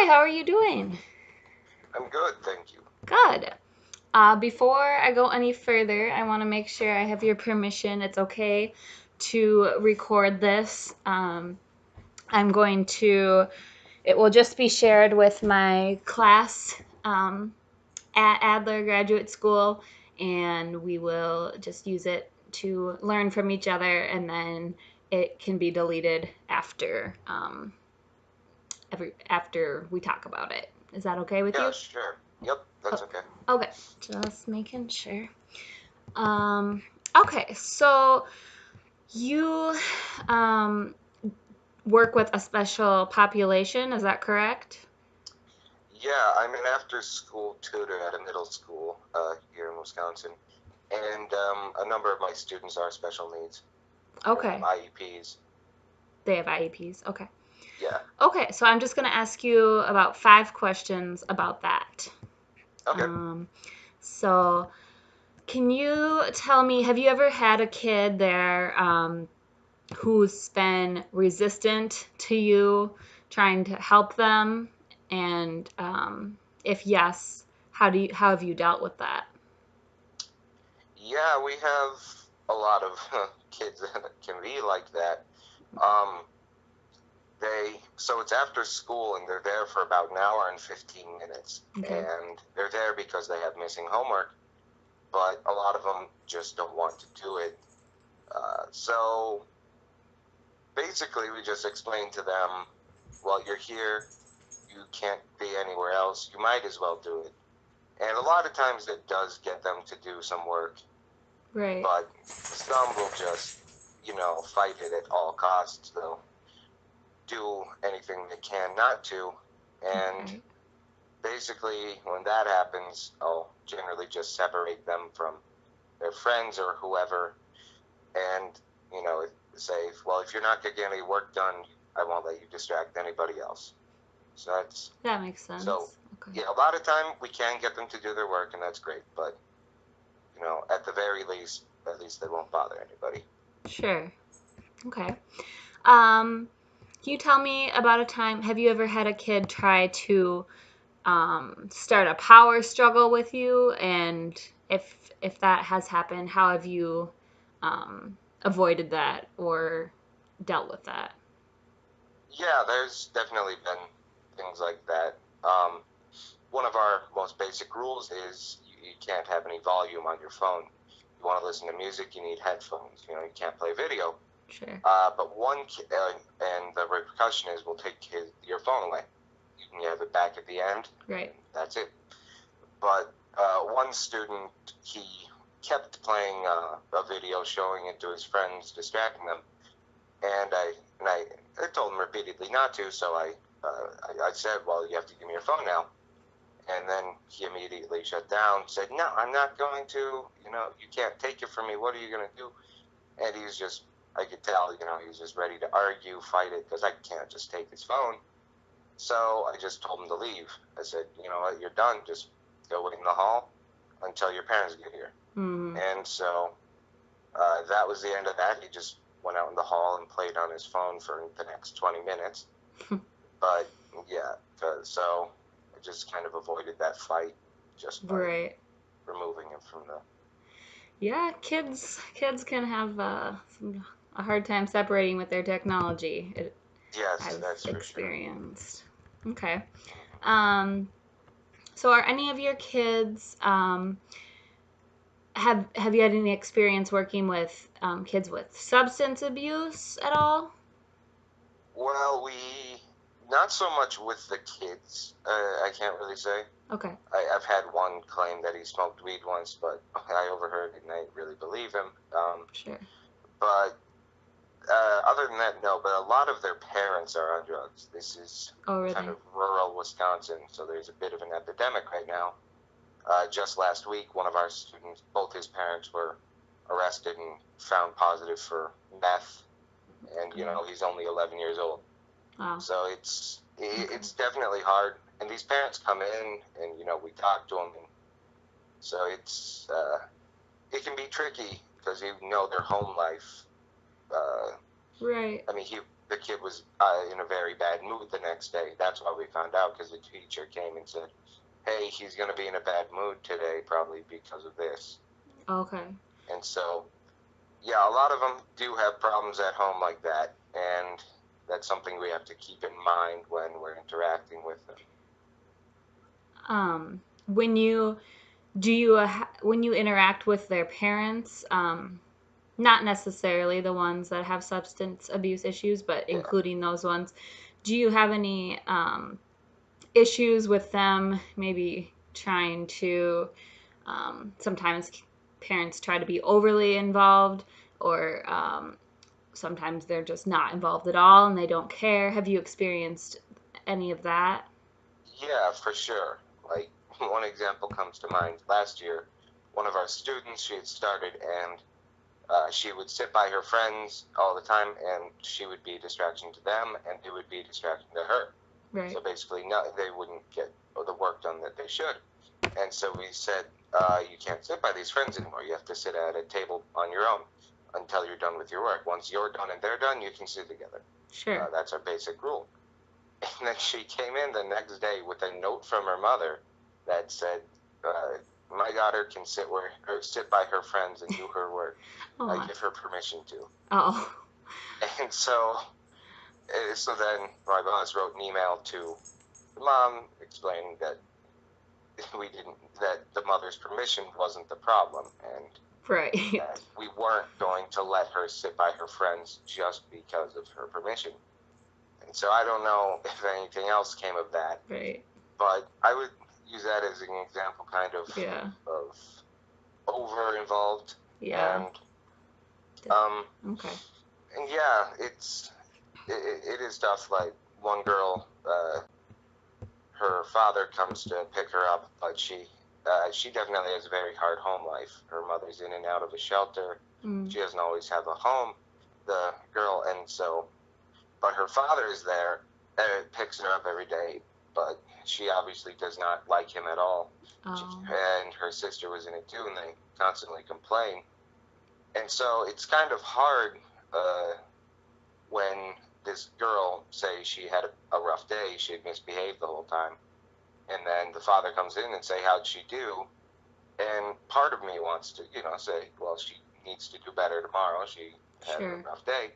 Hi, how are you doing? I'm good, thank you. Good. Before I go any further, I want to make sure I have your permission. It's okay to record this. I'm going to, it will just be shared with my class at Adler Graduate School, and we will just use it to learn from each other, and then it can be deleted after we talk about it. Is that okay with Yeah, you? sure. Yep, that's Oh, okay. okay, just making sure. Um, okay, so you um, work with a special population, is that correct? Yeah, I'm an after-school tutor at a middle school here in Wisconsin, and a number of my students are special needs. They have Okay, IEPs. they have IEPs. Okay. Yeah. Okay, so I'm just going to ask you about 5 questions about that. Okay. Um, so, can you tell me, have you ever had a kid there who's been resistant to you trying to help them? And if yes, how have you dealt with that? Yeah, we have a lot of kids that can be like that. Um, so it's after school, and they're there for about an hour and 15 minutes, Okay. and they're there because they have missing homework, but a lot of them just don't want to do it. So basically, we just explained to them, well, you're here, you can't be anywhere else, you might as well do it. And a lot of times it does get them to do some work, Right. but some will just, fight it at all costs. They'll do anything they can not to. And Okay. basically, when that happens, I'll generally just separate them from their friends or whoever and, say, well, if you're not going to get any work done, I won't let you distract anybody else. So that's That makes so sense. Okay. yeah, a lot of time we can get them to do their work and that's great, but at the very least, at least they won't bother anybody. Sure. Okay. Um, can you tell me about a time? Have you ever had a kid try to start a power struggle with you? And if that has happened, how have you avoided that or dealt with that? Yeah, there's definitely been things like that. One of our most basic rules is you can't have any volume on your phone. You want to listen to music, you need headphones. You can't play video. Sure. But and the repercussion is we'll take your phone away. You can have it back at the end, Right. and that's it. But one student, he kept playing a video showing it to his friends, distracting them, and I told him repeatedly not to. So I said, well, you have to give me your phone now. And then he immediately shut down, said, no, I'm not going to. You can't take it from me. What are you going to do? And he was just, I could tell, he was just ready to argue, fight it, because I can't just take his phone. So I just told him to leave. I said, you know what, you're done. Just go wait in the hall until your parents get here. Mm. And so that was the end of that. He just went out in the hall and played on his phone for the next 20 minutes. But yeah, so I just kind of avoided that fight just by Right. removing him from the. Yeah, kids can have a hard time separating with their technology. Yes, I've that's for sure. experienced. Okay. Mhm. Um, so are any of your kids have you had any experience working with kids with substance abuse at all? Well, we not so much with the kids. I can't really say. Okay. I've had one claim that he smoked weed once, but I overheard it and I didn't really believe him. Sure. But other than that, no. But a lot of their parents are on drugs. This is Oh, kind really? of rural Wisconsin, so there's a bit of an epidemic right now. Just last week, one of our students, both his parents were arrested and found positive for meth, and Oh, he's only 11 years old. wow. So Okay. it's definitely hard. And these parents come in, and we talk to them, and so it can be tricky because their home life. Uh, Right. I mean, the kid was in a very bad mood the next day. That's why we found out, because the teacher came and said, hey, he's going to be in a bad mood today, probably because of this. Okay. And so, yeah, a lot of them do have problems at home like that, and that's something we have to keep in mind when we're interacting with them. When you when you interact with their parents, not necessarily the ones that have substance abuse issues, but Yeah. including those ones, do you have any issues with them maybe trying to, sometimes parents try to be overly involved, or sometimes they're just not involved at all and they don't care? Have you experienced any of that? Yeah, for sure. Like, one example comes to mind. Last year, one of our students, she had started, and she would sit by her friends all the time, and she would be a distraction to them, and it would be a distraction to her. Right. So basically, they wouldn't get the work done that they should. And so we said, you can't sit by these friends anymore. You have to sit at a table on your own until you're done with your work. Once you're done and they're done, you can sit together. Sure. That's our basic rule. And then she came in the next day with a note from her mother that said, my daughter can sit by her friends and do her work. I give her permission to. Oh. And so then my boss wrote an email to the mom explaining that that the mother's permission wasn't the problem, and Right. that we weren't going to let her sit by her friends just because of her permission. And so I don't know if anything else came of that. Right. But I would use that as an example, kind of, Yeah. of over involved. Yeah. Okay. And yeah, it is tough. Like, one girl, her father comes to pick her up, but she definitely has a very hard home life. Her mother's in and out of a shelter. She doesn't always have a home, the girl, and so, but her father is there, picks her up every day, but she obviously does not like him at all. Oh. And her sister was in it too, and they constantly complain. And so it's kind of hard when this girl, say she had a rough day, she had misbehaved the whole time, and then the father comes in and say, how'd she do? And part of me wants to, say, well, she needs to do better tomorrow. She had a rough day.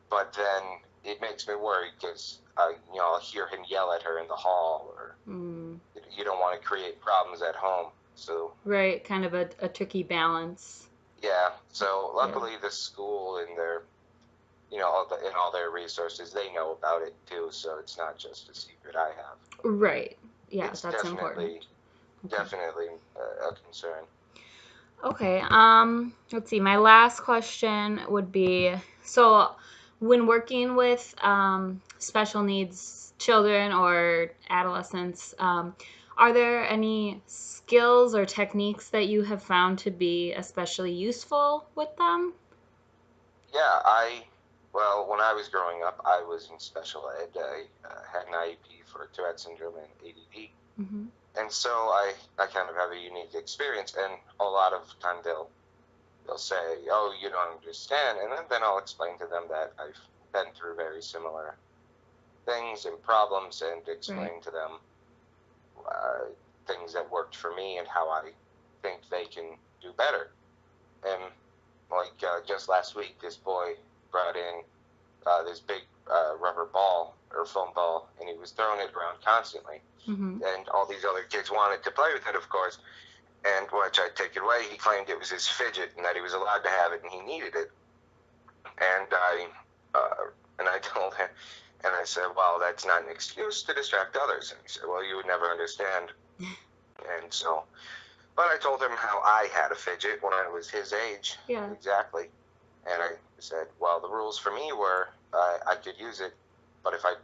But then it makes me worry, because, I'll hear him yell at her in the hall, or you don't want to create problems at home. So right, kind of a tricky balance. Yeah. So luckily, the school and their, all their resources, they know about it too. So it's not just a secret I have. Right. Yeah, it's that's important. Definitely a concern. Okay. Let's see. My last question would be, so when working with special needs children or adolescents, are there any skills or techniques that you have found to be especially useful with them? Yeah, well, when I was growing up, I was in special ed. I had an IEP for Tourette syndrome and ADD. Mm-hmm. And so I kind of have a unique experience, and a lot of time they'll say, oh, you don't understand, and then I'll explain to them that I've been through very similar things and problems, and explain to them things that worked for me and how I think they can do better. And like just last week, this boy brought in this big rubber ball or foam ball, and he was throwing it around constantly. Mm-hmm. And all these other kids wanted to play with it, of course. And once I take it away, he claimed it was his fidget and that he was allowed to have it and he needed it. And I told him, and I said, well, that's not an excuse to distract others. And he said, well, you would never understand. And so, but I told him how I had a fidget when I was his age. Yeah. Exactly. And I said, well, the rules for me were I could use it, but if I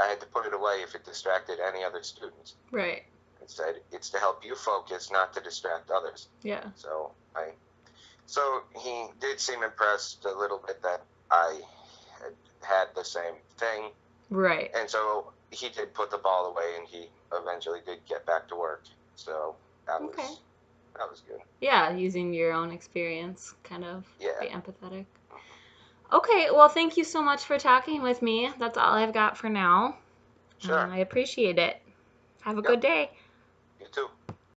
had to put it away if it distracted any other students. Right. I said, it's to help you focus, not to distract others. Yeah. So he did seem impressed a little bit that I had the same thing. Right. And so he did put the ball away, and he eventually did get back to work. So that was good. Yeah, using your own experience, kind of be empathetic. Okay, well, thank you so much for talking with me. That's all I've got for now. Sure. I appreciate it. Have a good Yep. day. You too.